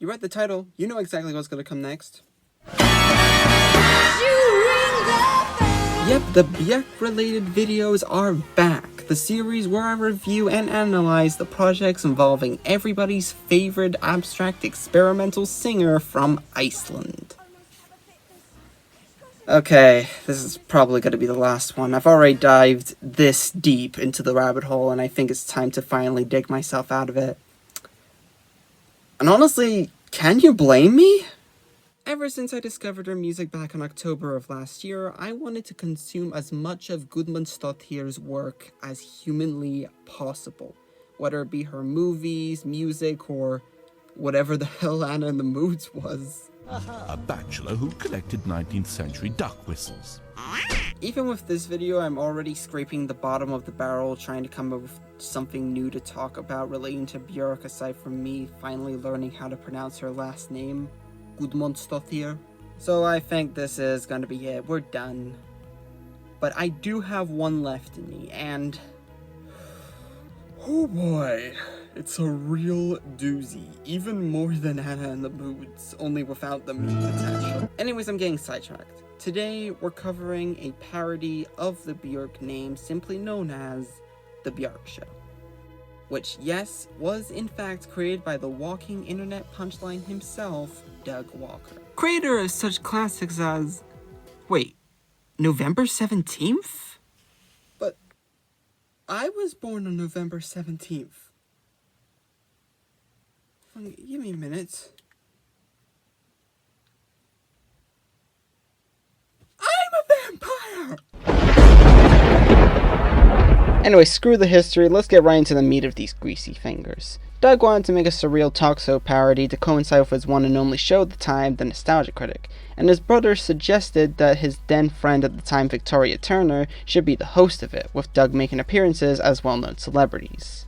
You read the title, you know exactly what's gonna come next. Yep, the Björk-related videos are back. The series where I review and analyze the projects involving everybody's favorite abstract experimental singer from Iceland. Okay, this is probably going to be the last one. I've already dived this deep into the rabbit hole, and I think it's time to finally dig myself out of it. And honestly, can you blame me? Ever since I discovered her music back in October of last year, I wanted to consume as much of Gudmundsdóttir's work as humanly possible. Whether it be her movies, music, or whatever the hell Anna in the Moods was. A bachelor who collected 19th century duck whistles. Even with this video, I'm already scraping the bottom of the barrel trying to come up with something new to talk about relating to Björk aside from me finally learning how to pronounce her last name. Gudmundsdóttir. So I think this is gonna be it. We're done. But I do have one left in me, and oh boy, it's a real doozy. Even more than Anna in the Moods, only without the meme potential. Anyways, I'm getting sidetracked. Today, we're covering a parody of the Björk name simply known as The Björk Show. Which, yes, was in fact created by the walking internet punchline himself, Doug Walker. Creator of such classics as... Wait, November 17th? But I was born on November 17th. Give me a minute. I'm a vampire! Anyway, screw the history, let's get right into the meat of these greasy fingers. Doug wanted to make a surreal talk show parody to coincide with his one and only show at the time, The Nostalgia Critic, and his brother suggested that his then friend at the time, Victoria Turner, should be the host of it, with Doug making appearances as well-known celebrities.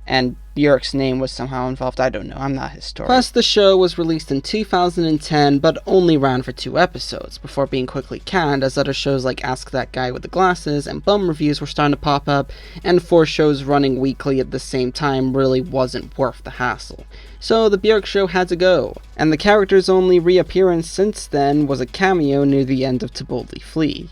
And Björk's name was somehow involved, I don't know, I'm not a historian. Plus, the show was released in 2010, but only ran for 2 episodes, before being quickly canned, as other shows like Ask That Guy with the Glasses and Bum Reviews were starting to pop up, and 4 shows running weekly at the same time really wasn't worth the hassle. So the Björk Show had to go, and the character's only reappearance since then was a cameo near the end of To Boldly Flee.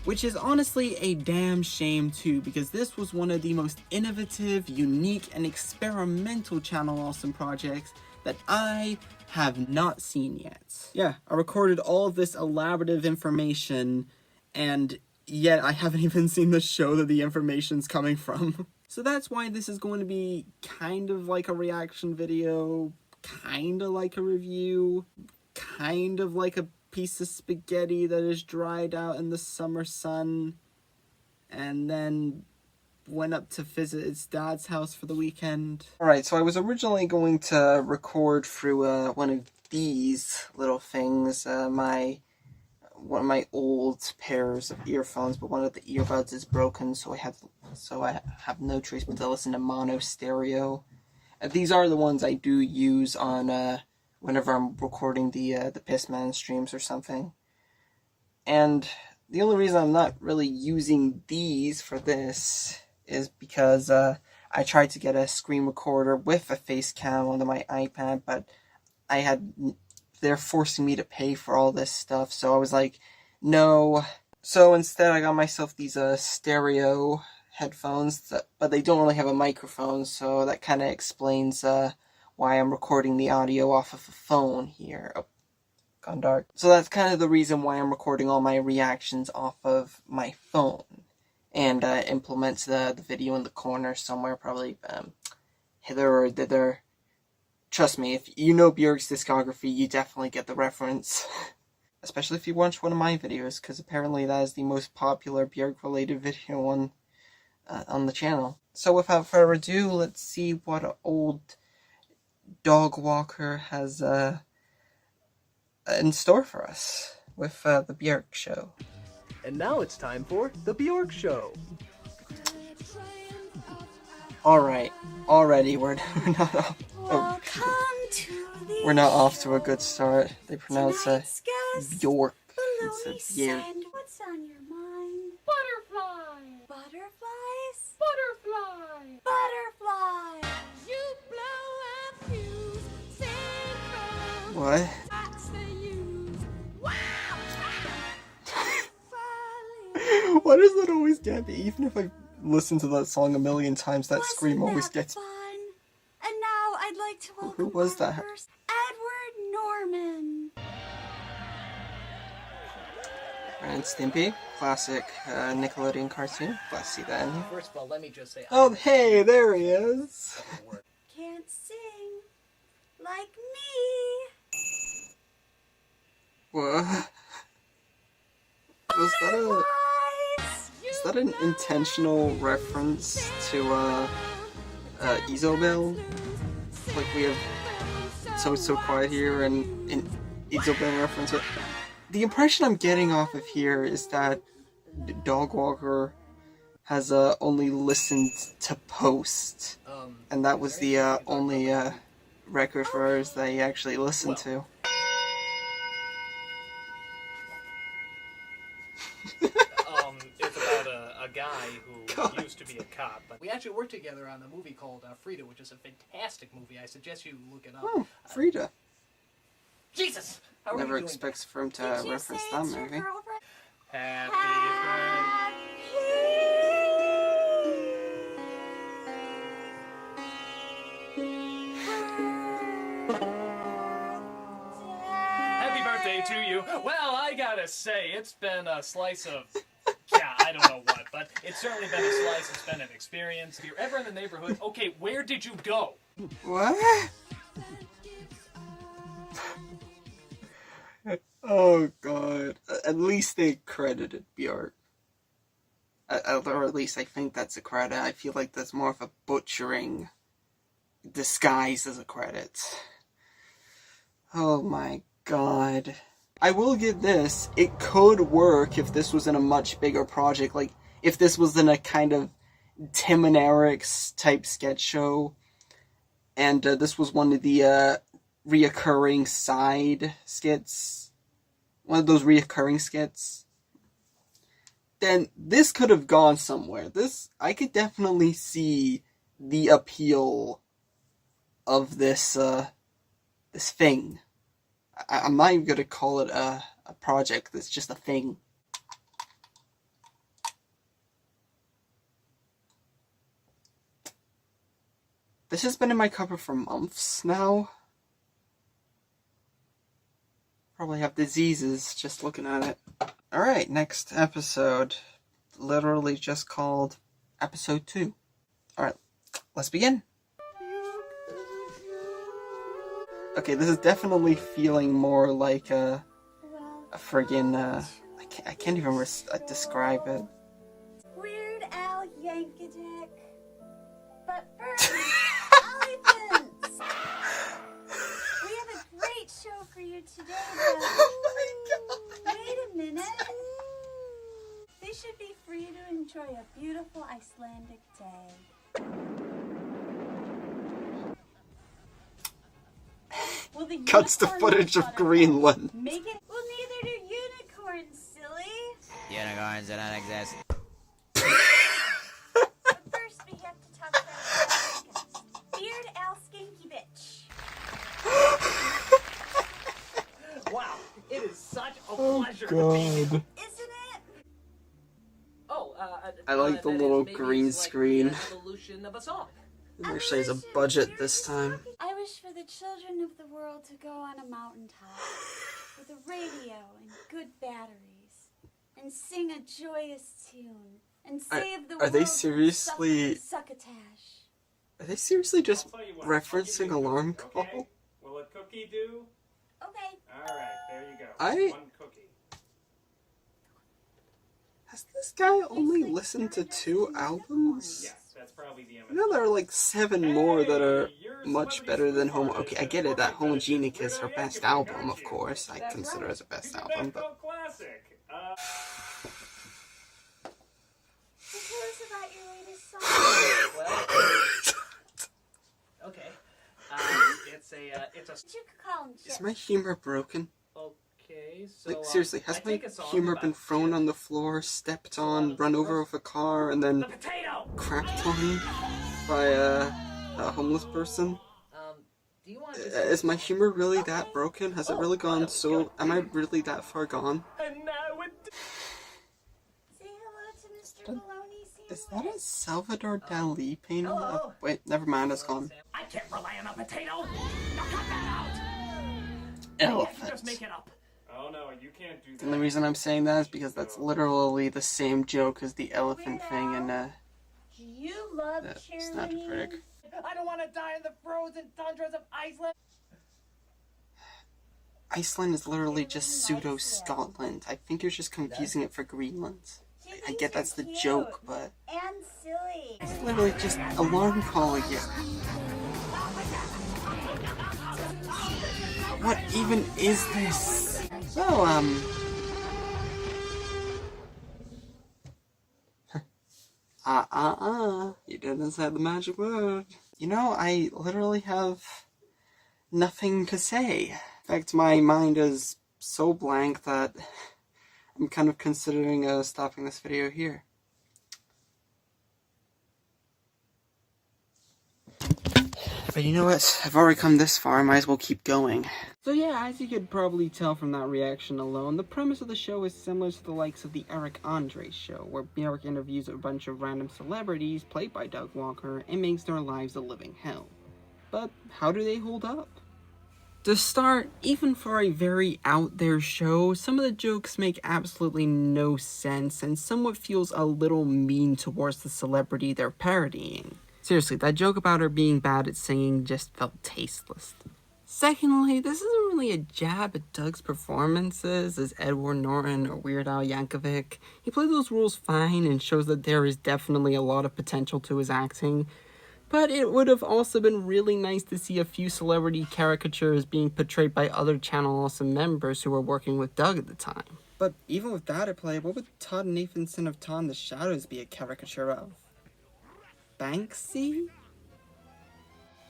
Which is honestly a damn shame too, because this was one of the most innovative, unique, and experimental Channel Awesome projects that I have not seen yet. Yeah, I recorded all of this elaborative information, and yet I haven't even seen the show that the information's coming from. So that's why this is going to be kind of like a reaction video, kind of like a review, kind of like a piece of spaghetti that is dried out in the summer sun and then went up to visit its dad's house for the weekend. Alright, so I was originally going to record through one of these little things, one of my old pairs of earphones, but one of the earbuds is broken, so I have no choice but to listen to mono stereo. These are the ones I do use on whenever I'm recording the Pissman streams or something. And the only reason I'm not really using these for this is because I tried to get a screen recorder with a face cam onto my iPad, but they're forcing me to pay for all this stuff, so I was like, no. So instead I got myself these stereo headphones, but they don't really have a microphone, so that kind of explains why I'm recording the audio off of a phone here. Oh, gone dark. So that's kind of the reason why I'm recording all my reactions off of my phone. And implements the video in the corner somewhere, probably hither or thither. Trust me, if you know Björk's discography, you definitely get the reference. Especially if you watch one of my videos, because apparently that is the most popular Björk-related video on the channel. So without further ado, let's see what old Dog Walker has in store for us with the Björk Show. And now it's time for the Björk Show. Alright, already we're not off to a good start. They pronounce Björk instead of Björk. What's on your mind? Butterfly! Butterflies? Butterfly! Butterflies! You blow a fuse, send What? Why does that always get me? Even if I listen to that song a million times, that scream always gets me. Fun? And now I'd like to welcome Who was that? first, Edward Norman. Ren and Stimpy, classic Nickelodeon cartoon. Glad to see that in here. First of all, let me just say. Oh, hey, there he is. Can't sing like me. What? Was that a... Is that an intentional reference to, Isobel? Like, we have So Quiet here and an Isobel reference. But the impression I'm getting off of here is that Dogwalker has, only listened to Post. And that was the, only, record for hers that he actually listened to. It's about a guy who used to be a cop. But we actually worked together on a movie called Frida, which is a fantastic movie. I suggest you look it up. Oh, Frida. Jesus! How are Never we doing? expects for him to Did you reference say that it's your movie. girlfriend? Happy birthday to you. Well, I gotta say, it's been a slice of... Yeah, I don't know what, but it's certainly been a slice. It's been an experience. If you're ever in the neighborhood, okay, where did you go? What? Oh god. At least they credited Björk. Or at least I think that's a credit. I feel like that's more of a butchering disguised as a credit. Oh my god. I will give this, it could work if this was in a much bigger project, like, if this was in a kind of Tim and Eric's type sketch show, and this was one of the, reoccurring side skits, one of those reoccurring skits, then this could have gone somewhere. I could definitely see the appeal of this, this thing. I'm not even gonna call it a project, it's just a thing. This has been in my cupboard for months now. Probably have diseases just looking at it. Alright, next episode. Literally just called episode 2. Alright, let's begin. Okay, this is definitely feeling more like a friggin', I can't even describe it. Weird Al Yankovic. But first, elephants! We have a great show for you today, though. Wait a minute. They should be for you to enjoy a beautiful Icelandic day. Well, the Cuts to unicorn footage was of on a Greenland. boat. Make it. Well, neither do unicorns, silly. Unicorns do not exist. But first, we have to talk about our guest, Weird Al Skanky Bitch. Wow, it is such a pleasure to be here. Isn't it? Oh, I like the that little is maybe green it's like screen. the evolution of a song. Actually has a budget this time. I wish for the children of the world to go on a mountaintop with a radio and good batteries and sing a joyous tune and save the world. Are they from seriously- succotash? Are they seriously just I'll tell you what, referencing I'll give you a Alarm cookie, Call? okay? Will a cookie do? Okay. Alright, there you go. I- One cookie. Has this guy only listened to 2 albums? Yes, that's probably the I know there are like 7 more that are You're much celebrity better than food Home. Okay, I get it that Homogenic is her best album, of course. I consider it as a best album, but classic. So tell us about your latest song. Well, okay. It's a. You could call him is Chip. my humor broken? Okay, so. Like seriously, I has my think a song humor about been thrown chips. on the floor, stepped on, run over with a car, and then The potato. crapped on by a homeless person? Do you want Is my humor really that broken? Has it really gone so... Am I really that far gone? And now it... Say hello to Mr. Baloney Is Sandwich. that a Salvador Dali painting? Hello. Oh, wait, never mind, it's gone. I can't rely on a potato! Now cut that out! Elephant. Just make it up. Oh no, you can't do The only reason I'm saying that is because that's literally the same joke as the elephant thing in Do you love the Snapchat cheerleading? critic. I don't want to die in the frozen tundras of Iceland. Iceland is literally just pseudo-Scotland. I think you're just confusing it for Greenland. She I thinks get that's you're the cute joke, but and silly. it's literally just alarm call again. What even is this? So, you didn't say the magic word. You know, I literally have nothing to say. In fact, my mind is so blank that I'm kind of considering stopping this video here. But you know what? I've already come this far, I might as well keep going. So yeah, as you could probably tell from that reaction alone, the premise of the show is similar to the likes of the Eric Andre show, where Björk interviews a bunch of random celebrities, played by Doug Walker, and makes their lives a living hell. But how do they hold up? To start, even for a very out there show, some of the jokes make absolutely no sense and somewhat feels a little mean towards the celebrity they're parodying. Seriously, that joke about her being bad at singing just felt tasteless. Secondly, this isn't really a jab at Doug's performances as Edward Norton or Weird Al Yankovic. He played those roles fine and shows that there is definitely a lot of potential to his acting. But it would have also been really nice to see a few celebrity caricatures being portrayed by other Channel Awesome members who were working with Doug at the time. But even with that at play, what would Todd Nathanson of Todd in the Shadows be a caricature of? Banksy?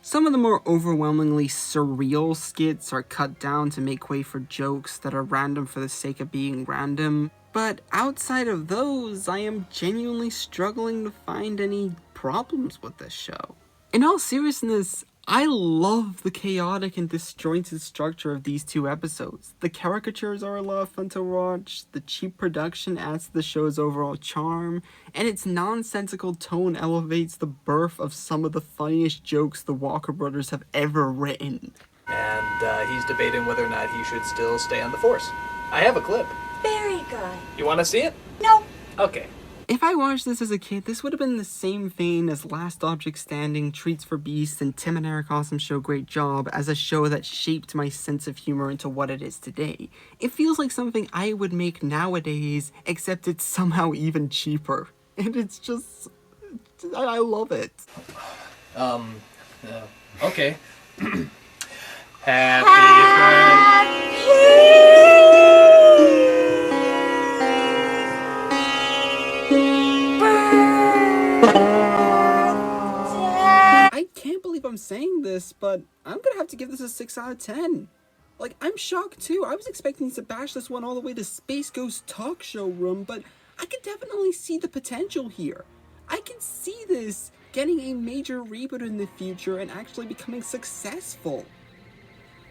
Some of the more overwhelmingly surreal skits are cut down to make way for jokes that are random for the sake of being random, but outside of those, I am genuinely struggling to find any problems with this show. In all seriousness, I love the chaotic and disjointed structure of these two episodes. The caricatures are a lot of fun to watch, the cheap production adds to the show's overall charm, and its nonsensical tone elevates the birth of some of the funniest jokes the Walker brothers have ever written. And he's debating whether or not he should still stay on the force. I have a clip. Very good. You want to see it? No. Okay. If I watched this as a kid, this would have been the same vein as Last Object Standing, Treats for Beasts, and Tim and Eric Awesome Show Great Job as a show that shaped my sense of humor into what it is today. It feels like something I would make nowadays, except it's somehow even cheaper. And it's just... I love it. Okay. Happy I can't believe I'm saying this, but I'm gonna have to give this a 6 out of 10. Like, I'm shocked too. I was expecting to bash this one all the way to Space Ghost Talk Show Room, but I could definitely see the potential here. I can see this getting a major reboot in the future and actually becoming successful.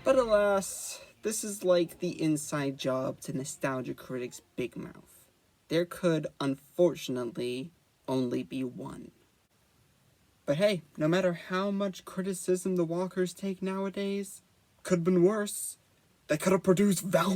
But alas, this is like the inside job to nostalgia critics Big Mouth. There could, unfortunately, only be one. But hey, no matter how much criticism the Walkers take nowadays, could have been worse. They could have produced Val